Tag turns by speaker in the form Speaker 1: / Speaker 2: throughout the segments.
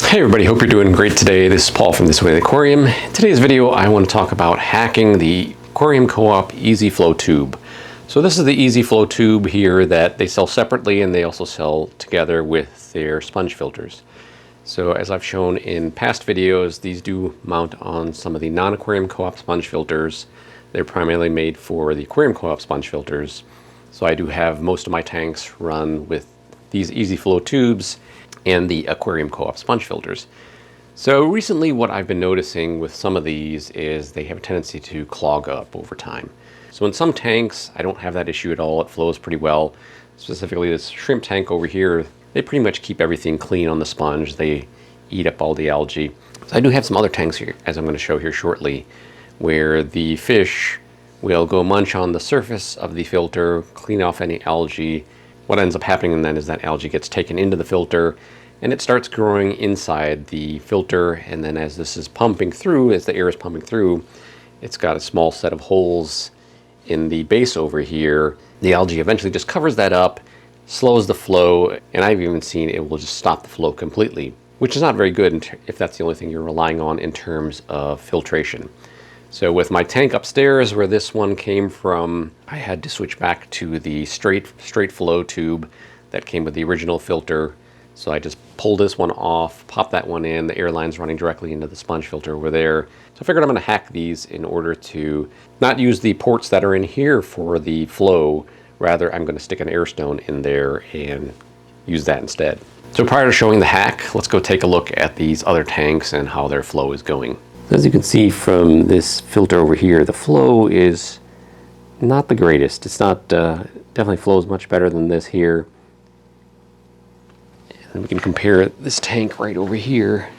Speaker 1: Hey everybody, hope you're doing great today. This is Paul from This Way the Aquarium. In today's video, I want to talk about hacking the Aquarium Co-op Easy Flow tube. So this is the Easy Flow tube here that they sell separately, and they also sell together with their sponge filters. So as I've shown in past videos, these do mount on some of the non-Aquarium Co-op sponge filters. They're primarily made for the Aquarium Co-op sponge filters. So I do have most of my tanks run with these Easy Flow tubes and the Aquarium Co-op sponge filters. So recently what I've been noticing with some of these is they have a tendency to clog up over time. So in some tanks, I don't have that issue at all. It flows pretty well. Specifically this shrimp tank over here, they pretty much keep everything clean on the sponge. They eat up all the algae. So I do have some other tanks here, as I'm going to show here shortly, where the fish will go munch on the surface of the filter, clean off any algae. What ends up happening then is that algae gets taken into the filter and it starts growing inside the filter, and then as this is pumping through, as the air is pumping through, it's got a small set of holes in the base over here. The algae eventually just covers that up, slows the flow, and I've even seen it will just stop the flow completely, which is not very good if that's the only thing you're relying on in terms of filtration. So with my tank upstairs where this one came from, I had to switch back to the straight flow tube that came with the original filter. So I just pulled this one off, popped that one in, the air line's running directly into the sponge filter over there. So I figured I'm going to hack these in order to not use the ports that are in here for the flow. Rather, I'm going to stick an air stone in there and use that instead. So prior to showing the hack, let's go take a look at these other tanks and how their flow is going. As you can see from this filter over here, the flow is not the greatest. It's not, definitely flows much better than this here. And we can compare this tank right over here.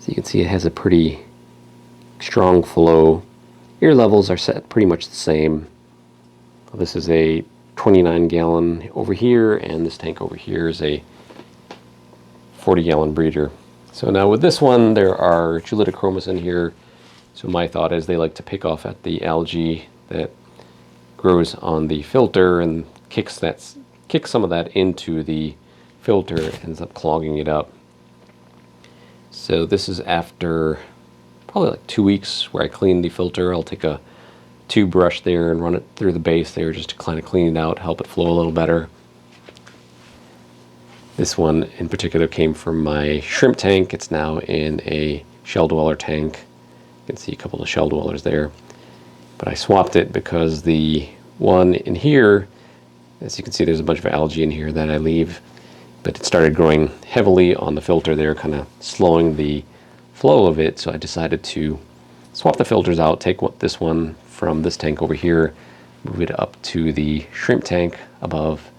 Speaker 1: So you can see it has a pretty strong flow. Air levels are set pretty much the same. This is a 29 gallon over here, and this tank over here is a 40 gallon breeder. So now with this one, there are Julitochromis in here. So my thought is they like to pick off at the algae that grows on the filter and kicks some of that into the filter, ends up clogging it up. So this is after probably like 2 weeks where I cleaned the filter. I'll take a tube brush there and run it through the base there just to kind of clean it out, help it flow a little better. This one in particular came from my shrimp tank. It's now in a shell dweller tank. You can see a couple of shell dwellers there. But I swapped it because the one in here, as you can see, there's a bunch of algae in here that I leave. But it started growing heavily on the filter there, kind of slowing the flow of it. So I decided to swap the filters out, take this one from this tank over here, move it up to the shrimp tank above,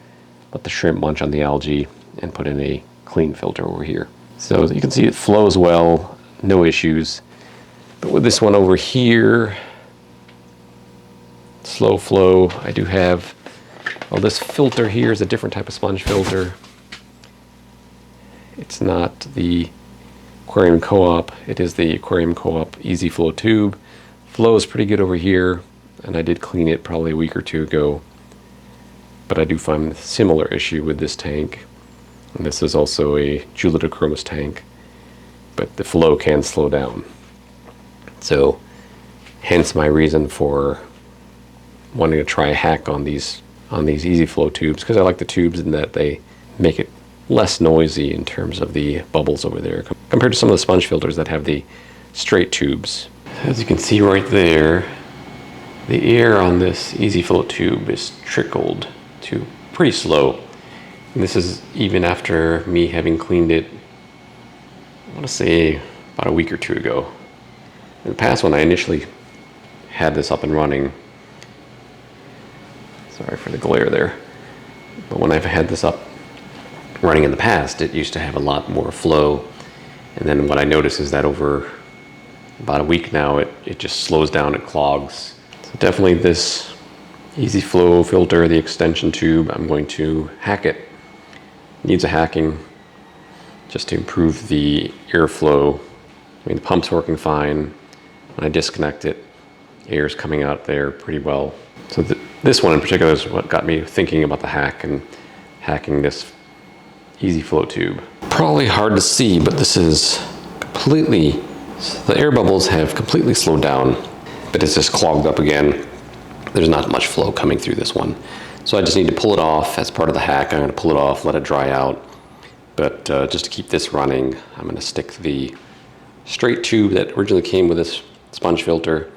Speaker 1: let the shrimp munch on the algae, and put in a clean filter over here. So as you can see, it flows well, no issues. But with this one over here, slow flow, I do have, well, this filter here is a different type of sponge filter. It's not the Aquarium Co-op, it is the Aquarium Co-op Easy Flow tube. Flows pretty good over here, and I did clean it probably a week or two ago. But I do find a similar issue with this tank. And this is also a Julitochromis tank, but the flow can slow down. So hence my reason for wanting to try a hack on these Easy Flow tubes, because I like the tubes in that they make it less noisy in terms of the bubbles over there compared to some of the sponge filters that have the straight tubes. As you can see right there, the air on this Easy Flow tube is trickled to pretty slow. And this is even after me having cleaned it, I want to say about a week or two ago. In the past, when I initially had this up and running, sorry for the glare there, but when I've had this up running in the past, it used to have a lot more flow. And then what I notice is that over about a week now, it just slows down, it clogs. So definitely this Easy Flow filter, the extension tube, I'm going to hack it. Needs a hacking just to improve the airflow. I mean, the pump's working fine. When I disconnect it, air's coming out there pretty well. So this one in particular is what got me thinking about the hack and hacking this Easy Flow tube. probably hard to see, but this is completely, the air bubbles have completely slowed down, but it's just clogged up again. There's not much flow coming through this one. So I just need to pull it off as part of the hack. I'm going to pull it off, let it dry out. But just to keep this running, I'm going to stick the straight tube that originally came with this sponge filter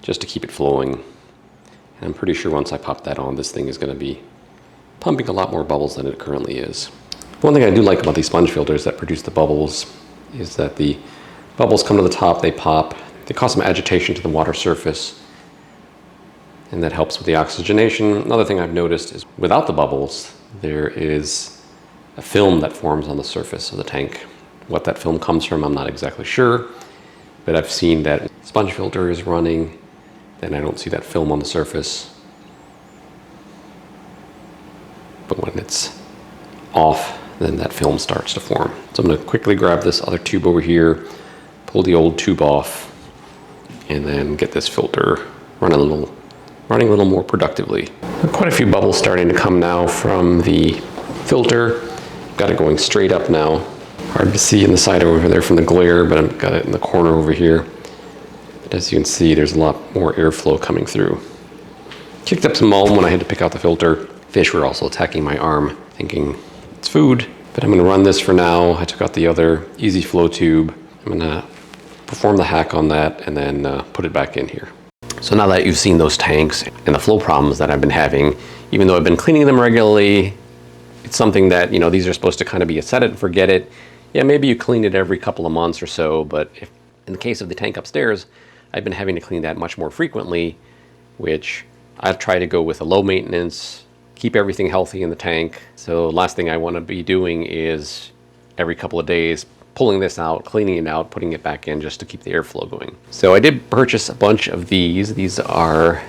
Speaker 1: just to keep it flowing. And I'm pretty sure once I pop that on, this thing is going to be pumping a lot more bubbles than it currently is. One thing I do like about these sponge filters that produce the bubbles is that the bubbles come to the top, they pop, they cause some agitation to the water surface, and that helps with the oxygenation. Another thing I've noticed is without the bubbles, there is a film that forms on the surface of the tank. What that film comes from, I'm not exactly sure, but I've seen that sponge filter is running, then I don't see that film on the surface. But when it's off, then that film starts to form. So I'm going to quickly grab this other tube over here, pull the old tube off, and then get this filter running a little more productively. Quite a few bubbles starting to come now from the filter. Got it going straight up now. Hard to see in the side over there from the glare, but I've got it in the corner over here. But as you can see, there's a lot more airflow coming through. Kicked up some mulm when I had to pick out the filter. Fish were also attacking my arm, thinking it's food. But I'm going to run this for now. I took out the other easy flow tube. I'm going to perform the hack on that and then put it back in here. So now that you've seen those tanks and the flow problems that I've been having, even though I've been cleaning them regularly, it's something that, you know, these are supposed to kind of be a set it and forget it. Yeah, maybe you clean it every couple of months or so, but if, in the case of the tank upstairs, I've been having to clean that much more frequently, which I've tried to go with a low maintenance, keep everything healthy in the tank. So last thing I want to be doing is every couple of days pulling this out, cleaning it out, putting it back in just to keep the airflow going. So I did purchase a bunch of these. These are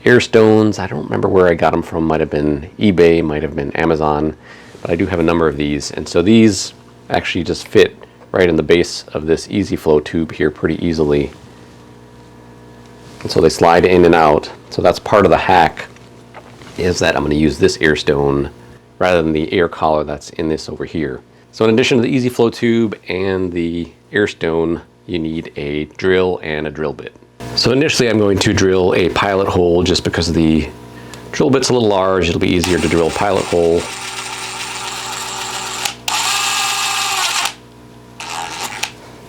Speaker 1: air stones. I don't remember where I got them from. Might have been eBay, might have been Amazon, but I do have a number of these. And so these actually just fit right in the base of this easy flow tube here pretty easily. And so they slide in and out. So that's part of the hack, is that I'm going to use this air stone rather than the air collar that's in this over here. So in addition to the easy flow tube and the air stone, you need a drill and a drill bit. So initially I'm going to drill a pilot hole just because the drill bit's a little large. It'll be easier to drill a pilot hole.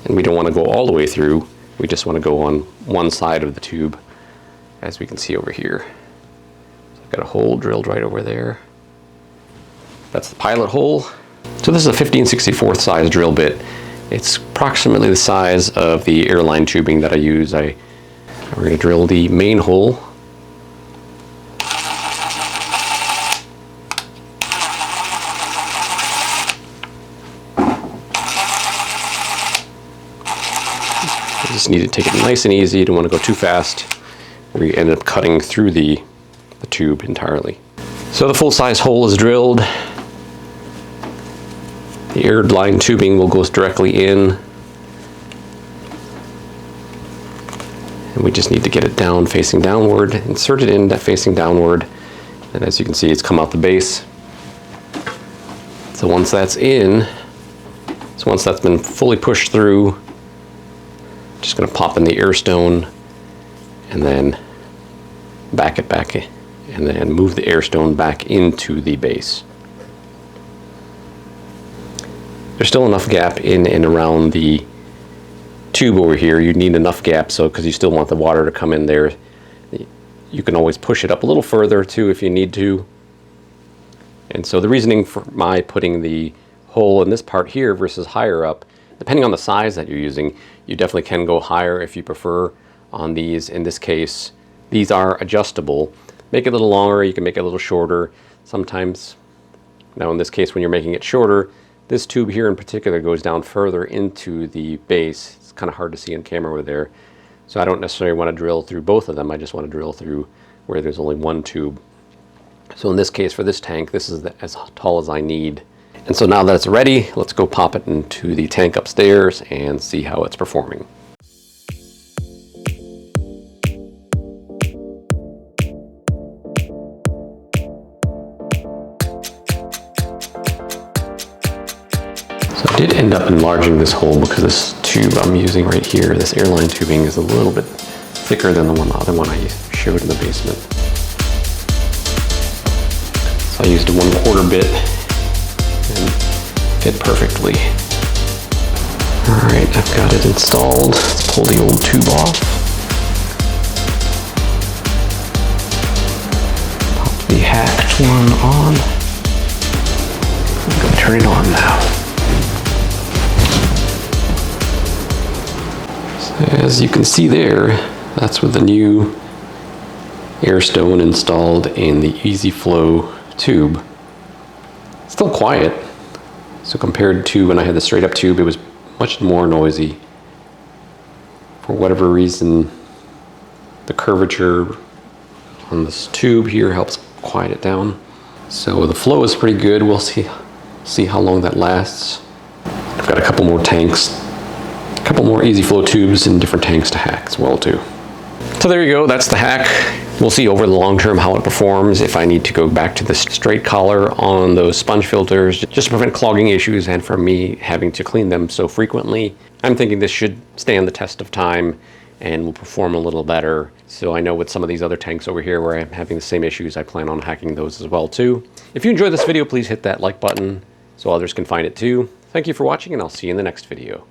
Speaker 1: And we don't want to go all the way through. We just want to go on one side of the tube, as we can see over here. So I've got a hole drilled right over there. That's the pilot hole. So this is a 15/64 size drill bit. It's approximately the size of the airline tubing that I use. We're going to drill the main hole. You just need to take it nice and easy. You don't want to go too fast where you end up cutting through the tube entirely. So the full-size hole is drilled. The airline tubing will go directly in. And we just need to get it down, facing downward, insert it in, facing downward. And as you can see, it's come out the base. So once that's in, once that's been fully pushed through, just gonna pop in the air stone and then back it back and then move the air stone back into the base. There's still enough gap in and around the tube over here. You need enough gap so because you still want the water to come in there. You can always push it up a little further too if you need to. And so the reasoning for my putting the hole in this part here versus higher up, depending on the size that you're using, you definitely can go higher if you prefer on these. In this case, these are adjustable. Make it a little longer, you can make it a little shorter. Sometimes, now in this case when you're making it shorter, this tube here in particular goes down further into the base. It's kind of hard to see on camera over there. So I don't necessarily want to drill through both of them. I just want to drill through where there's only one tube. So in this case, for this tank, this is as tall as I need. And so now that it's ready, let's go pop it into the tank upstairs and see how it's performing. enlarging this hole because this tube I'm using right here, this airline tubing, is a little bit thicker than the other one I showed in the basement. So I used a 1/4 bit and fit perfectly. Alright, I've got it installed. Let's pull the old tube off. Pop the hacked one on. I'm going to turn it on now. So as you can see there, that's with the new air stone installed in the easy flow tube. It's still quiet. So compared to when I had the straight up tube, it was much more noisy. For whatever reason, the curvature on this tube here helps quiet it down. So the flow is pretty good. We'll see how long that lasts. I've got a couple more tanks, a couple more easy flow tubes and different tanks to hack as well too. So there you go, that's the hack. We'll see over the long term how it performs, if I need to go back to the straight collar on those sponge filters, just to prevent clogging issues and for me having to clean them so frequently. I'm thinking this should stand the test of time and will perform a little better. So I know with some of these other tanks over here where I'm having the same issues, I plan on hacking those as well too. If you enjoyed this video, please hit that like button so others can find it too. Thank you for watching, and I'll see you in the next video.